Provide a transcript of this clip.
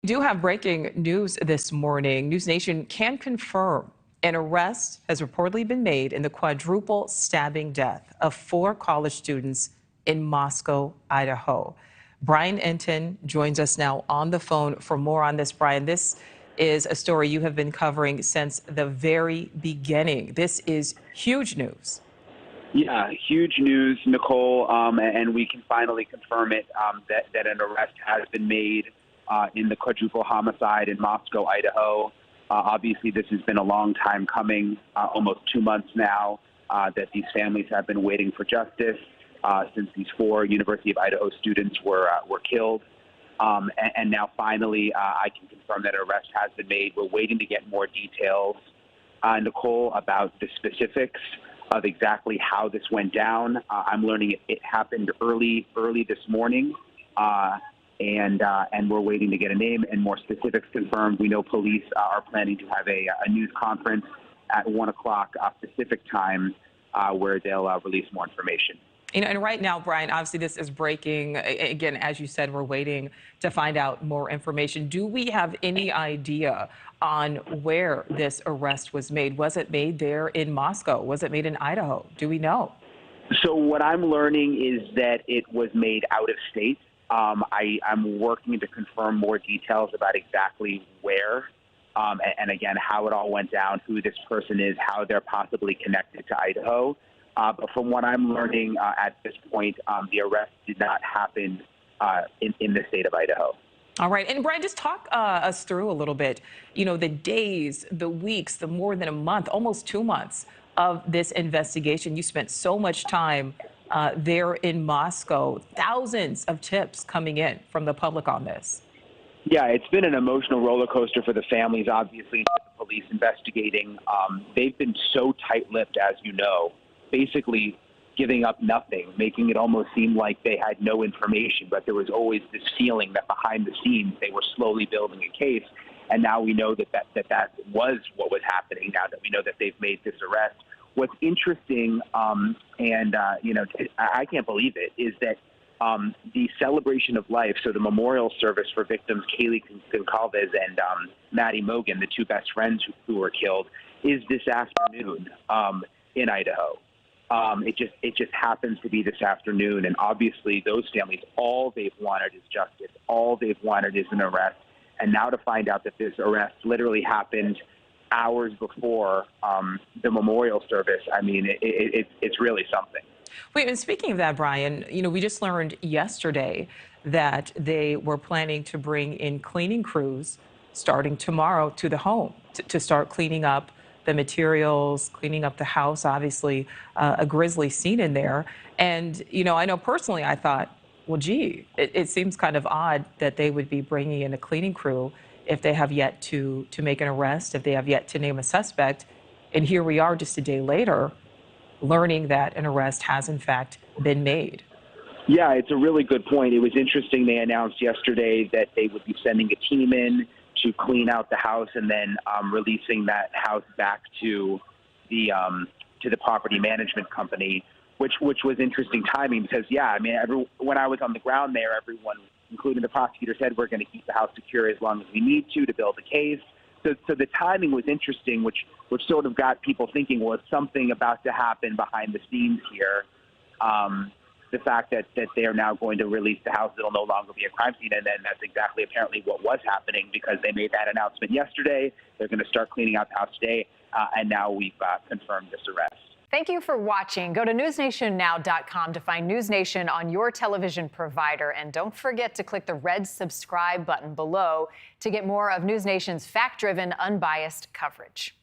We do have breaking news this morning. News Nation can confirm an arrest has reportedly been made in the quadruple stabbing death of four college students in Moscow, Idaho. Brian Enton joins us now on the phone for more on this. Brian, this is a story you have been covering since the very beginning. This is huge news. Yeah, huge news, Nicole, and we can finally confirm it that an arrest has been made in the quadruple homicide in Moscow, Idaho. Obviously, this has been a long time coming, almost 2 months now, that these families have been waiting for justice since these four University of Idaho students were killed. And now finally, I can confirm that an arrest has been made. We're waiting to get more details, Nicole, about the specifics of exactly how this went down. I'm learning it happened early this morning, and we're waiting to get a name and more specifics confirmed. We know police are planning to have a news conference at 1 o'clock Pacific time, where they'll release more information. And right now, Brian, obviously this is breaking. Again, as you said, we're waiting to find out more information. Do we have any idea on where this arrest was made? Was it made there in Moscow? Was it made in Idaho? Do we know? So what I'm learning is that it was made out of state. I'm working to confirm more details about exactly where, and again, how it all went down, who this person is, how they're possibly connected to Idaho. But from what I'm learning at this point, the arrest did not happen in the state of Idaho. All right. And Brian, just talk us through a little bit, the days, the weeks, the more than a month, almost 2 months of this investigation. You spent so much time there in Moscow, thousands of tips coming in from the public on this. Yeah, it's been an emotional roller coaster for the families, obviously, the police investigating. They've been so tight-lipped, as you know, basically giving up nothing, making it almost seem like they had no information, but there was always this feeling that behind the scenes they were slowly building a case. And now we know that was what was happening, now that we know that they've made this arrest. What's interesting, I can't believe it, is that the celebration of life, so the memorial service for victims Kaylee Goncalves and Maddie Mogan, the two best friends who were killed, is this afternoon in Idaho. It just happens to be this afternoon, and obviously those families, all they've wanted is justice. All they've wanted is an arrest, and now to find out that this arrest literally happened hours before the memorial service, I mean, it's really something. Wait, and speaking of that, Brian, we just learned yesterday that they were planning to bring in cleaning crews starting tomorrow to the home to start cleaning up the materials, cleaning up the house. Obviously, a grisly scene in there. And, I know personally I thought, well, gee, it seems kind of odd that they would be bringing in a cleaning crew if they have yet to make an arrest, if they have yet to name a suspect. And here we are just a day later, learning that an arrest has in fact been made. Yeah, it's a really good point. It was interesting. They announced yesterday that they would be sending a team in to clean out the house and then releasing that house back to the property management company, which was interesting timing because, yeah, I mean, when I was on the ground there, everyone, including the prosecutor, said we're going to keep the house secure as long as we need to build a case. So the timing was interesting, which sort of got people thinking, well, is something about to happen behind the scenes here? The fact that they are now going to release the house, it'll no longer be a crime scene. And then that's exactly apparently what was happening because they made that announcement yesterday. They're going to start cleaning out the house today. And now we've confirmed this arrest. Thank you for watching. Go to newsnationnow.com to find News Nation on your television provider. And don't forget to click the red subscribe button below to get more of News Nation's fact-driven, unbiased coverage.